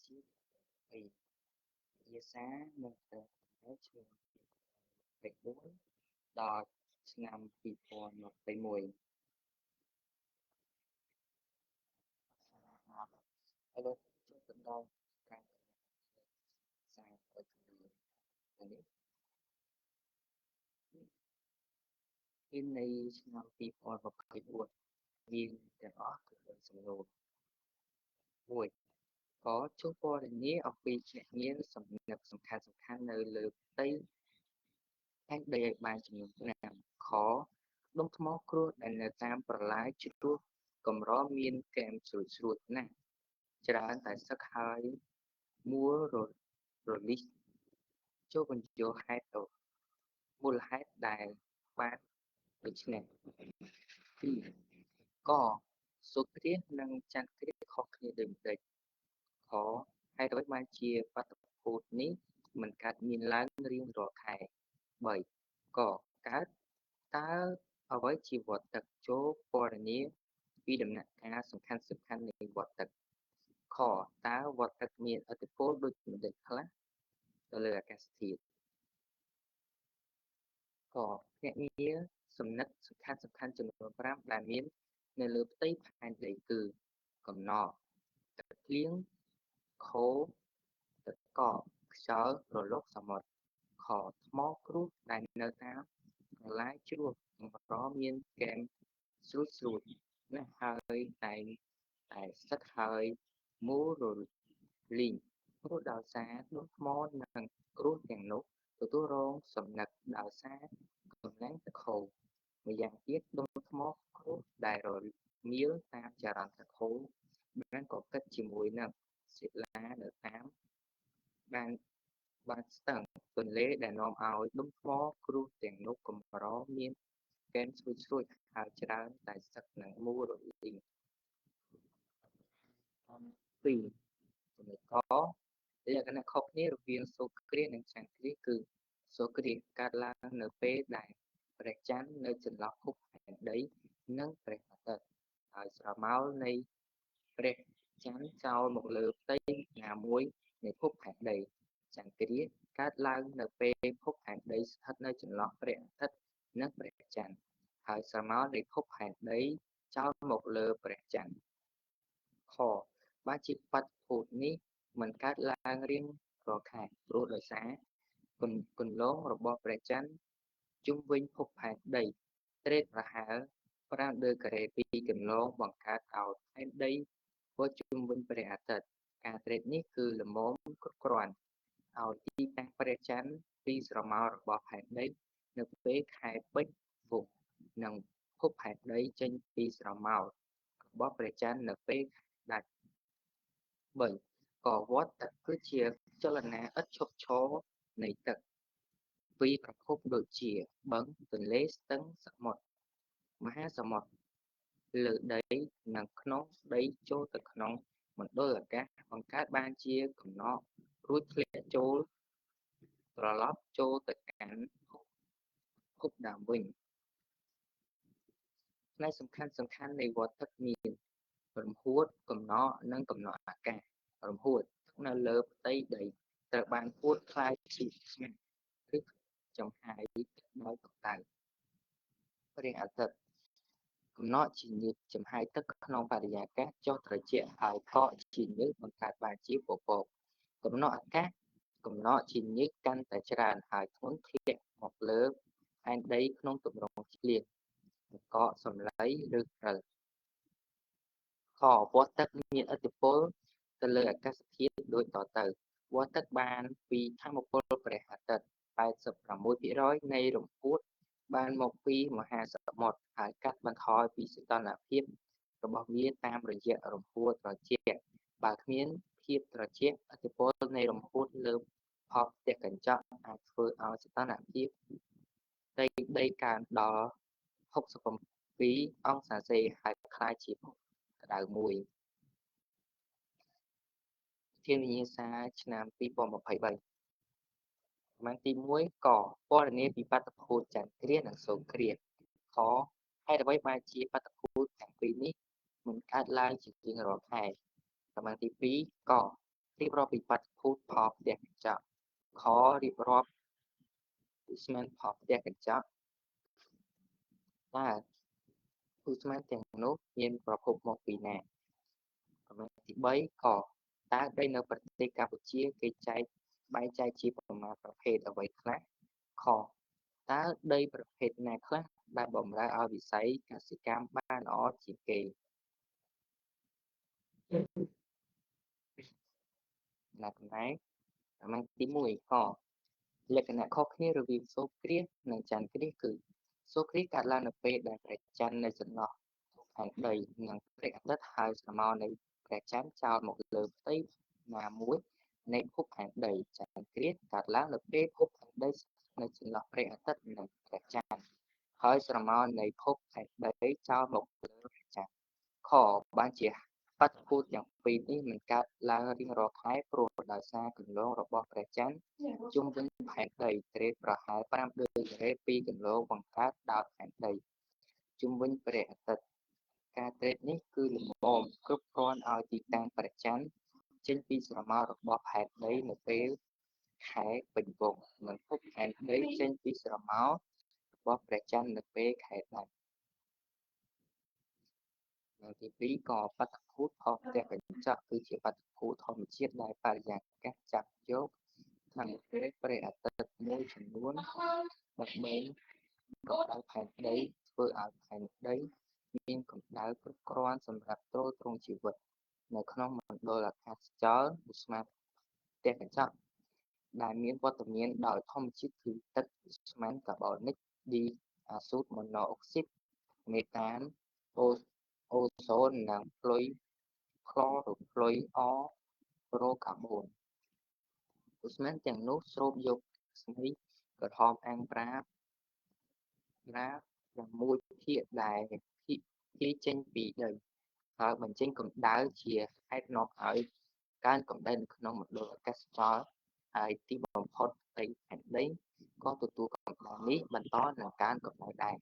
ជាពីភាសានឹងទៅឆ្នាំ2024ដល់ឆ្នាំ2021ឥឡូវចូលទៅដល់ការសាស្ត្រវិទ្យានេះនៃឆ្នាំ2024មានទាំងអស់គឺសំណួរមួយក៏ជួបព័ត៌មានអំពីភ្នាក់ងារសំខាន់នៅលើផ្ទៃផែនដីឲ្យបានចំនួន5ខដុំថ្មគ្រោះដែលនៅតាមប្រឡាយជ្រោះកម្រមានគែមស្រួចណាស់ច្រើនតែសឹកហើយមួលរលិះចូលបញ្ចូលហេតុទៅមូលហេតុដែលបានដូច្នេះ2កសូរ្យគ្រាសនិងចន្ទគ្រាសខុសគ្នាដូចម្តេចខហេតុអ្វីបានជាបាតុភូតនេះមិនកើតមានឡើងរៀងរាល់ខែ3កកើតតើអ្វីជាវដ្តទឹកចូលពណ៌នាពីដំណាក់កាលសំខាន់នៃវដ្តទឹកខតើវដ្តទឹកមានឥទ្ធិពលដូចម្តេចខ្លះទៅលើអាកាសធាតុកភ្នាក់ងារសំណឹកសំខាន់ចំនួន5ដែលមាននៅលើផ្ទៃផែនដីគឺកំណកទឹកភ្លៀងខូទឹកកកខ្យល់រលកសមុទ្រខថ្មគ្រួសដែលនៅតាមប្រឡាយជ្រោះកម្រមានគែមស្រួចណាស់ហើយតែស្ថិតហើយមូលរលីងព្រោះដោយសារដុំថ្មនិងគ្រួសទាំងនោះទទួលរងសំណឹកដោយសារកម្លាំងទឹកហូរម្យ៉ាងទៀតដុំថ្មគ្រួសដែលរមៀលតាមចរន្តទឹកហូរបានកកិតជាមួយនឹងសិលានៅតាមបានស្ទឹងទន្លេដែលនាំឲ្យដុំថ្មគ្រួសទាំងនោះកម្រមានគែមស្រួចហើយច្រើនតែស្ថិតនឹងមូលរលីង2ចំណុចកលក្ខណៈខុសគ្នារវាងសូរ្យគ្រាសនិងចន្ទគ្រាសគឺសូរ្យគ្រាសកើតឡើងនៅពេលដែលព្រះច័ន្ទនៅចន្លោះភពផែនដីនិងព្រះអាទិត្យហើយស្រមោលនៃព្រះច័ន្ទចោលមកលើផ្ទៃណាមួយនៃភពផែនដីចន្ទគ្រាសកើតឡើងនៅពេលភពផែនដីស្ថិតនៅចន្លោះព្រះអាទិត្យនិងព្រះច័ន្ទហើយស្រមោលនៃភពផែនដីចោលមកលើព្រះច័ន្ទខបានជាបាតុភូតនេះមិនកើតឡើងរៀងរាល់ខែព្រោះដោយសារគន្លងរបស់ព្រះច័ន្ទជុំវិញភពផែនដីត្រេតប្រហែល5 ដឺក្រេពីគន្លងបង្កើតឲ្យផែនដីវិលជុំវិញព្រះអាទិត្យការត្រេតនេះគឺល្មមគ្រប់គ្រាន់ឲ្យទីតាំងព្រះច័ន្ទពីស្រមោលរបស់ផែនដីនៅពេលខែពេជ្រវង្សនិងភពផែនដីចេញពីស្រមោលរបស់ព្រះច័ន្ទនៅពេលដាច់3ក៏វដ្តទឹកគឺជាចលនាឥតឈប់ឈរនៃទឹកពីប្រភពដូចជាបឹងទន្លេស្ទឹងសមុទ្រមហាសមុទ្រលើដីនិងក្នុងដីចូលទៅក្នុងមណ្ឌលអាកាសបង្កើតបានជាកំណករួចធ្លាក់ចូលត្រឡប់ចូលទៅកាន់ភពដើមវិញផ្នែកសំខាន់នៃវដ្តទឹកមានរំហួតកំណកនិងកំណកអាកាសរំហួតនៅលើផ្ទៃដីត្រូវបានហួតខ្លាយជាស្ងាត់ឬចំហាយដោយកម្ដៅព្រះអាទិត្យកំណកជាញើសចំហាយទឹកក្នុងបរិយាកាសចុះត្រជាក់ហើយកកជាញើសបង្កើតបានជាពពកកំណកអាកាសកំណកជាញើសកាន់តែច្រើនហើយធ្ងន់ធ្លាក់មកលើផែនដីក្នុងទម្រង់ឆ្លៀតកកសំឡីឬព្រិលខវដ្តទឹកមានឥទ្ធិពលទៅលើអាកាសធាតុដូចតទៅវដ្តទឹកបានពីថាមពលព្រះអាទិត្យ86%នៃរំហួតបានមកពីមហាសមុទ្រហើយកាត់បន្ថយពីសីតុណ្ហភាពរបស់វាតាមរយៈរំហួតត្រជាក់បើគ្មានភាពត្រជាក់ឥទ្ធិពលនៃរំហួតលើភពផ្ទះកញ្ចក់អាចធ្វើឲ្យសីតុណ្ហភាពផ្ទៃដីកើនដល់67អង្សាសេហើយក្លាយជាក្តៅមួយធានវិញ្ញាសាឆ្នាំ2023ប្រមាណទី1កពណ៌នាពីបាតុភូតចន្ទគ្រាសនិងសូរ្យគ្រាសខហេតុអ្វីបានជាបាតុភូតទាំងពីរនេះមិនកើតឡើងជារៀងរាល់ខែប្រមាណទី2ក រៀបរាប់ពីបាតុភូតផលផ្ទះកញ្ចក់ខរៀបរាប់ឧស្ម័នផលផ្ទះកញ្ចក់តើឧស្ម័នទាំងនោះមានប្រភពមកពីណាចំណុចទី3កតើដីនៅប្រទេសកម្ពុជាគេបែងចែកជាប្រមាណប្រភេទអ្វីខ្លះខតើដីប្រភេទណាខ្លះដែលបម្រើឲ្យវិស័យកសិកម្មបានល្អជាងគេណាកន្លែងចំណុចទី1កលក្ខណៈខុសគ្នារវាងសូរគ្រាសនិងចន្ទគ្រាសគឺសូរគ្រាសកើតឡើងនៅពេលដែលព្រះច័ន្ទនៅចន្លោះផែនដីនិងព្រះអាទិត្យហើយស្រមោលនៃព្រះច័ន្ទចោលមកលើផ្ទៃណាមួយនៃភពផែនដីចន្ទគ្រាសកើតឡើងនៅពេលភពផែនដីនៅចន្លោះព្រះអាទិត្យនិងព្រះច័ន្ទហើយស្រមោលនៃភពផែនដីចោលមកលើព្រះច័ន្ទខបានជាបាតុភូតទាំងពីរនេះមិនកើតឡើងរៀងរាល់ខែព្រោះដោយសារគន្លងរបស់ព្រះច័ន្ទជុំវិញផែនដីត្រេតប្រហែល5 ដឺក្រេពីគន្លងបង្កើតដោយផែនដីជុំវិញព្រះអាទិត្យការត្រេតនេះគឺល្មមគ្រប់គ្រាន់ឲ្យទីតាំងព្រះច័ន្ទចេញពីស្រមោលរបស់ផែនដីនៅពេលខែពេញវង្សនិងភពផែនដីចេញពីស្រមោលរបស់ព្រះច័ន្ទនៅពេលខែដាច់ទី2ក៏បាតុភូតផលផ្ទះកញ្ចក់គឺជាបាតុភូតធម្មជាតិដែលបរិយាកាសចាប់យកខាងព្រះអាទិត្យមួយចំនួនដើម្បីកម្ដៅផែនដីធ្វើឲ្យផែនដីមានកម្ដៅគ្រប់គ្រាន់សម្រាប់ទ្រទ្រង់ជីវិតនៅក្នុងមណ្ឌលអាកាសចោលឧស្ម័នផ្ទះកញ្ចក់ដែលមានវត្តមានដោយធម្មជាតិគឺទឹកឧស្ម័នកាបូនិកឌីអាស៊ូតម៉ូណូអុកស៊ីតមេតានអូសូននិងផ្លុយខ្លរឬផ្លុយអរ៉ូកាបូនឧស្ម័នទាំងនោះស្រូបយកស្មីក្រហមអាំងប្រា6ភាគដែលភាគចេញពីដីហើយបញ្ចេញកម្ដៅជាហេតុនាំឲ្យកើនកម្ដៅនៅក្នុងមណ្ឌលអាកាសចោលហើយទីបំផុតផ្ទៃផែនដីក៏ទទួលកម្ដៅនេះបន្តនឹងកើនកម្ដៅដែរ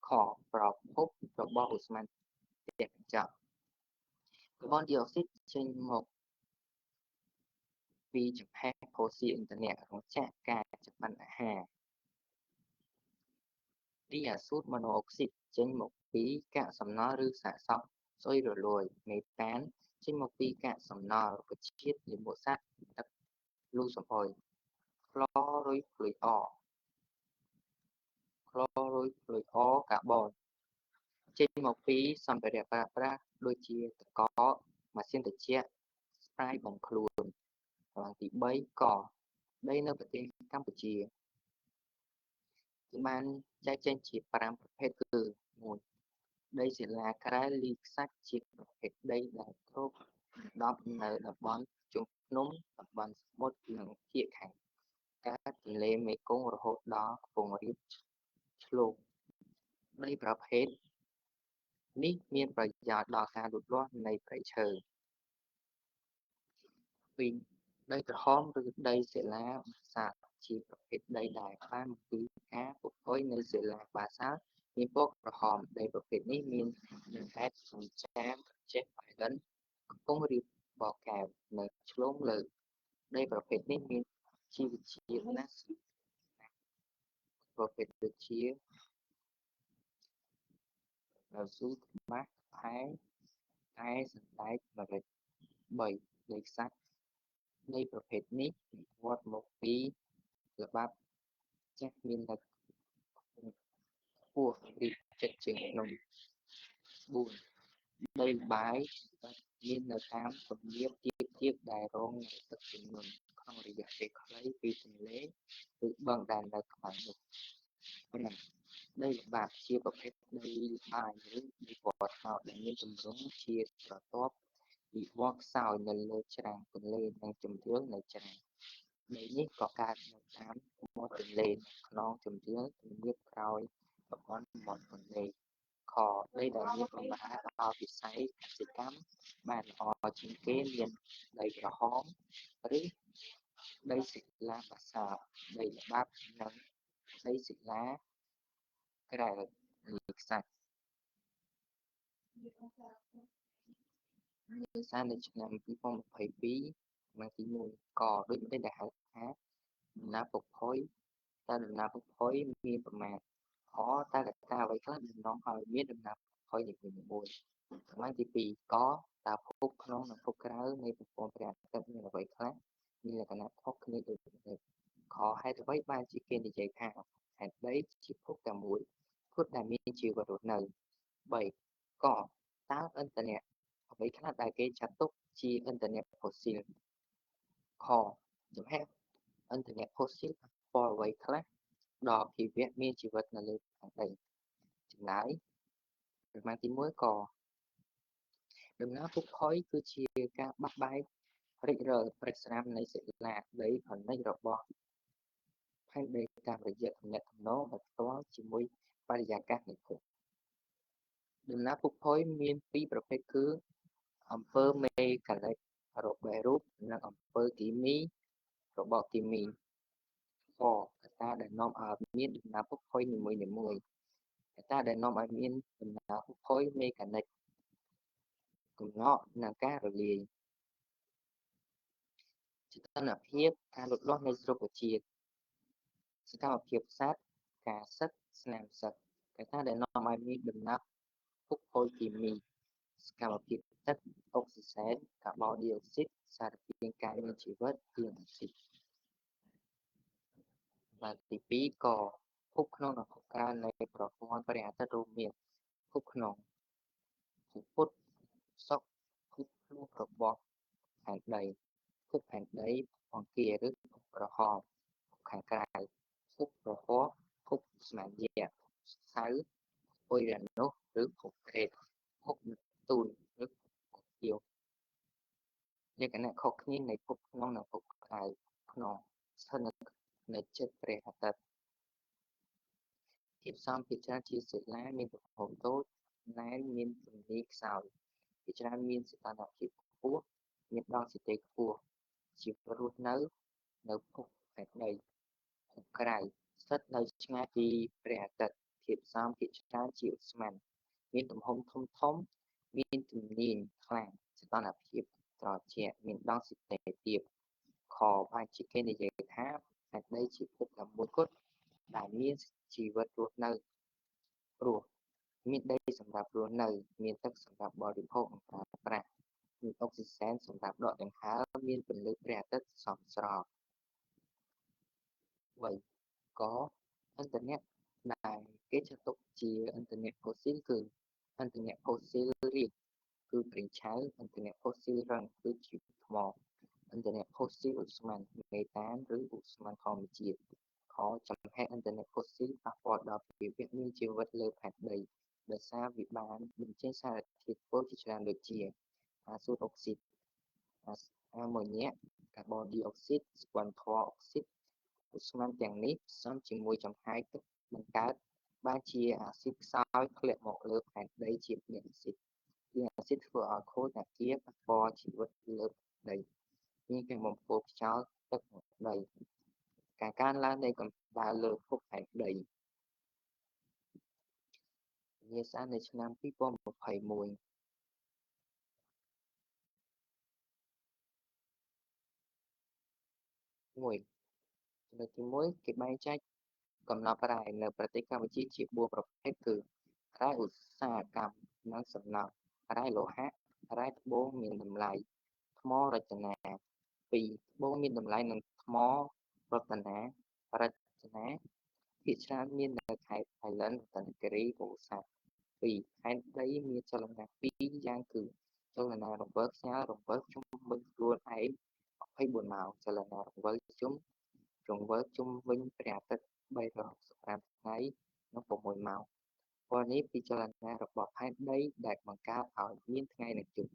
ខប្រភពរបស់ឧស្ម័នផ្ទះកញ្ចក់កាបូនឌីអុកស៊ីតចេញមកពីចំហាយផូស៊ីអ៊ីនធឺណិតរោងចក្រការចម្អិនអាហារឌីអាស៊ូតម៉ូណូអុកស៊ីតចេញមកពីកាកសំណល់ឬសាកសពស្អុយរលួយមេតានចេញមកពីកាកសំណល់រុក្ខជាតិលាមកសត្វទឹកលូសំអុយក្លរុយភ្លុយអកាបូនចេញមកពីសម្ភារៈប្រើប្រាស់ដូចជាទឹកកកម៉ាស៊ីនត្រជាក់ស្ប្រាយបង់ខ្លួនទី3កដីនៅប្រទេសកម្ពុជាបានចែកចេញជា5ប្រភេទគឺ1ដីសិលាក្រែលីខ្សាច់ជាប្រភេទដីដែលគ្របដណ្ដប់នៅតំបន់ជុំភ្នំតំបន់សមុទ្រនិងភាគខាងកើតទន្លេមេគង្គរហូតដល់ខ្ពង់រាបឆ្លូកដីប្រភេទនេះមានប្រយោជន៍ដល់ការលូតលាស់នៃព្រៃឈើ2ដីក្រហមឬដីសិលាបាសាល់ជាប្រភេទដីដែលបានមកពីការពុកផុយនៅសិលាបាសាល់មានពណ៌ក្រហមដីប្រភេទនេះមានហេតុសញ្ចាមចេះប៉ៃលិនកំពុងរៀបបកកែវនៅឆ្លងលើដីប្រភេទនេះមានជីវជាតិណាស់ប្រភេទដូចជាស៊ូត្បាសផែតែសណ្តែកម្រេច3ដីខ្សាច់ដីប្រភេទនេះវិវត្តមកពីល្បាប់ចាស់មានទឹកខ្ពស់រីកចិត្តជាងភ្នំ4ដីបាយមាននៅតាមទំនាបទាបដែលរងនូវទឹកជំនន់ក្នុងរយៈពេលខ្លីពីទន្លេឬបឹងដែលនៅក្បែរនោះ5ដីល្បាប់ជាប្រភេទដីបាយឬដីពណ៌ត្នោតដែលមានទម្រង់ជាស្រទាប់វិវត្តខ្សោយនៅលើច្រាំងទន្លេនិងជម្រាលនៃច្រាំងដីនេះក៏កើតនៅតាមមាត់ទន្លេខ្នងជម្រាលទំនាបក្រោយតំបន់មាត់ទន្លេខដីដែលមានបម្រែដល់វិស័យកសិកម្មបានល្អជាងគេមានដីក្រហមឬដីសិលាបាសាល់ដីល្បាប់និងដីសិលាក្រែលលីខ្សាច់នៅឆ្នាំ2022 មកទី1កដូចមិនដែលហៅថាដំណើរពុកផុយតើដំណើរពុកផុយមានប្រមាណអតើកត្តាអ្វីខ្លះដែលនាំឲ្យមានដំណើរពុកផុយនីមួយៗមកទី2កតើភពក្នុងនិងភពក្រៅនៃប្រព័ន្ធព្រះអាទិត្យមានអ្វីខ្លះមានលក្ខណៈខុសគ្នាដូចគ្នាខហេតុអ្វីបានជាគេនិយាយថាហេតុដីជាភពតែមួយភពដែលមានជីវិតរស់នៅ3កតើឥន្ធនៈអ្វីខ្លះដែលគេចាត់ទុកជាឥន្ធនៈផូស៊ីលខចំហិឥន្ធនៈផូស៊ីលប៉ះពាល់អ្វីខ្លះដល់ជីវៈមានជីវិតនៅលើផែនដីចម្លើយប្រមាណទី1កដំណើរពុកផុយគឺជាការបាក់បែករិចរឹលព្រឹកស្រាមនៃសិលាដីផនិចរបស់ផែនដីតាមរយៈទំនាក់ទំនងដោយផ្ទាល់ជាមួយបរិយាកាសនៃភពដំណើរពុកផុយមានពីរប្រភេទគឺអំពើមេកានិករបេះរូបនិងអំពើគីមីរបបគីមីកត្តាដែលនាំឲ្យមានដំណើរពុកផុយនីមួយៗកត្តាដែលនាំឲ្យមានដំណើរពុកផុយមេកានិកកំណកនិងការរលាយសីតុណ្ហភាពការលូតលាស់នៃរុក្ខជាតិសកម្មភាពសត្វការសឹកស្នាមសឹកកត្តាដែលនាំឲ្យមានដំណើរពុកផុយគីមីសកម្មភាពទឹកអុកស៊ីសែនកាបូនឌីអុកស៊ីតសារពាង្គកាយមានជីវិតគឺអាស៊ីតបាទទី2កភពក្នុងនិងភពក្រៅនៃប្រព័ន្ធព្រះអាទិត្យរួមមានភពក្នុងភពពុទ្ធសុក្រភពភ្លោះរបស់ផែនដីភពផែនដីភពអង្គារឬភពក្រហមភពខាងក្រៅភពប្រហ័សភពស្មានយៈសៅរ៍ភពអ៊ុយរ៉ានុសឬភពក្រេតភពនេបតូនឬភពទាវលក្ខណៈខុសគ្នានៃភពក្នុងនិងភពក្រៅក្នុងស្ថិតនៅជិតព្រះអាទិត្យធាតុផ្សំភាគច្រើនជាសិលាមានទំហំតូចណែនមានទម្លាយខ្សោយភាគច្រើនមានសីតុណ្ហភាពខ្ពស់មានដង់ស៊ីតេខ្ពស់ជីវិតរស់នៅនៅភពផែនដីភពក្រៅស្ថិតនៅឆ្ងាយពីព្រះអាទិត្យធាតុផ្សំភាគច្រើនជាឧស្ម័នមានទំហំធំមានទំនាញខ្លាំងសីតុណ្ហភាពត្រជាក់មានដង់ស៊ីតេទាបខបានជាគេនិយាយថាផែនដីជាភពតែមួយគត់ដែលមានជីវិតរស់នៅព្រោះមានដីសម្រាប់រស់នៅមានទឹកសម្រាប់បរិភោគនិងប្រើប្រាស់មានអុកស៊ីសែនសម្រាប់ដកដង្ហើមមានពន្លឺព្រះអាទិត្យសមស្រប3កឥន្ធនៈដែលគេចាត់ទុកជាឥន្ធនៈផូស៊ីលគឺឥន្ធនៈផូស៊ីលរាបគឺប្រេងឆៅឥន្ធនៈផូស៊ីលរឹងគឺជាថ្មឥន្ធនៈផូស៊ីលឧស្ម័នមេតានឬឧស្ម័នធម្មជាតិខចំហិឥន្ធនៈផូស៊ីលប៉ះពាល់ដល់ជីវៈមានជីវិតលើផែនដីដោយសារវាបានបញ្ចេញសារធាតុពុលជាច្រើនដូចជាអាសូតអុកស៊ីតអាម៉ូញ៉ាក់កាបូនឌីអុកស៊ីតស្វ័នធម៌អុកស៊ីតឧស្ម័នទាំងនេះផ្សំជាមួយចំហាយទឹកបង្កើតបានជាអាស៊ីតខ្សោយធ្លាក់មកលើផែនដីជាភ្នែកអាស៊ីតជាអាស៊ីតធ្វើឲ្យខូចអាគារប៉ះពាល់ជីវិតលើដីមានការបំពុលខ្យល់ទឹកដីការកើនឡើងនៃកម្ដៅលើភពផែនដីវិទ្យាសាស្ត្រនៅឆ្នាំ2021 មួយចំណុចទី1គេបែងចែកកំណត់រ៉ែនៅប្រទេសកម្ពុជាជា4ប្រភេទគឺរ៉ែឧស្សាហកម្មនិងសំណង់រ៉ែលោហៈរ៉ែត្បូងមានតម្លៃថ្មរចនា2ត្បូងមានតម្លៃនិងថ្មរតនារចនាភាគច្រើនមាននៅខេត្តប៉ៃលិនរតនគិរីពោធិ៍សាត់2ផែនដីមានចលនា2យ៉ាងគឺចលនារង្វិលខ្យល់រង្វិលជុំវិញខ្លួនឯង24ម៉ោងចលនារង្វិលជុំវិញព្រះអាទិត្យ365ថ្ងៃនិង6ម៉ោងពណ៌នេះពីចលនារបស់ផែនដីដែលបង្កើតឲ្យមានថ្ងៃនិងយប់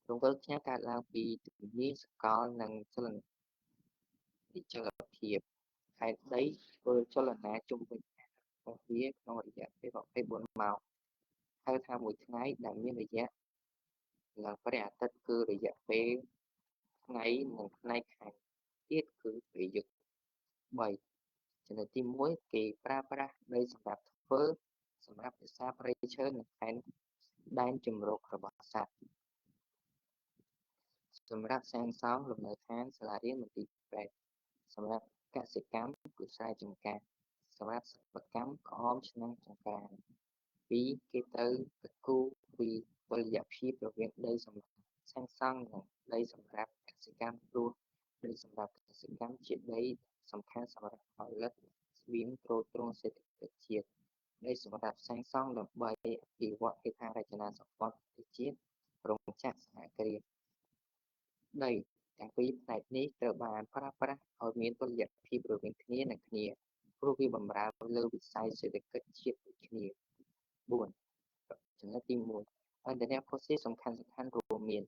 រង្វិលខ្យល់កើតឡើងពីទំនាញសកលនិងចលនាវិចលភាពផែនដីធ្វើចលនាជុំវិញរបស់វាក្នុងរយៈពេល24ម៉ោងហៅថាមួយថ្ងៃដែលមានរយៈឡើងព្រះអាទិត្យគឺរយៈពេលថ្ងៃនិងផ្នែកខាងទៀតគឺពេលយប់3ចំណុចទី1គេប្រើប្រាស់ដីសម្រាប់រក្សាព្រៃឈើនិងដែនជម្រករបស់សត្វ សម្រាប់សាងសង់លំនៅឋានសាលារៀនមន្ទីរពេទ្យសម្រាប់កសិកម្មគឺស្រែចម្ការសម្រាប់សិប្បកម្មក្អមឆ្នាំងចង្ក្រានពីរគេត្រូវគិតគូរពីតុល្យភាពរវាងដីសម្រាប់សាងសង់និងដីសម្រាប់កសិកម្មព្រោះដីសម្រាប់កសិកម្មជាដីសំខាន់សម្រាប់ផលិតស្បៀងទ្រទ្រង់សេដ្ឋកិច្ចជាតិដីសម្រាប់សាងសង់ដើម្បីអភិវឌ្ឍហេដ្ឋារចនាសម្ព័ន្ធប្រទេសជាតិរោងចក្រសហគ្រាសដីទាំងពីរផ្នែកនេះត្រូវបានប្រើប្រាស់ឲ្យមានតុល្យភាពរវាងគ្នានិងគ្នាព្រោះវាបម្រើលើវិស័យសេដ្ឋកិច្ចជាតិដូចគ្នា4ចំណុចទី1ឥន្ធនៈផូស៊ីលសំខាន់រួមមាន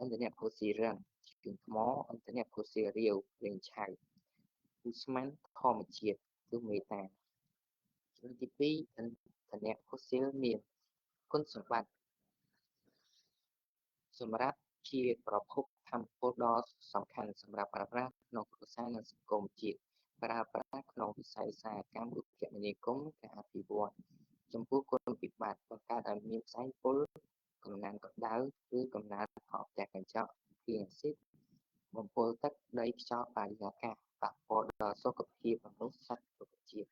ឥន្ធនៈផូស៊ីលរឹងជាថ្មឥន្ធនៈផូស៊ីលរាវប្រេងឆៅឧស្ម័នធម្មជាតិគឺមេតានចំណុចទី2ឥន្ធនៈផូស៊ីលមានគុណសម្បត្តិសម្រាប់ជាប្រភពថាមពលដ៏សំខាន់សម្រាប់ប្រើប្រាស់ក្នុងគ្រួសារនិងសង្គមជាតិប្រើប្រាស់ក្នុងវិស័យឧស្សាហកម្មឧបគមនាគមន៍ការអភិវឌ្ឍចំពោះគុណវិបត្តិបង្កើតឲ្យមានផ្សែងពុលកំណើនកម្ដៅឬកំណើនផលផ្ទះកញ្ចក់ភ្លៀងអាស៊ីតបំពុលទឹកដីខ្យល់បរិយាកាសប៉ះពាល់ដល់សុខភាពមនុស្សសត្វរុក្ខជាតិ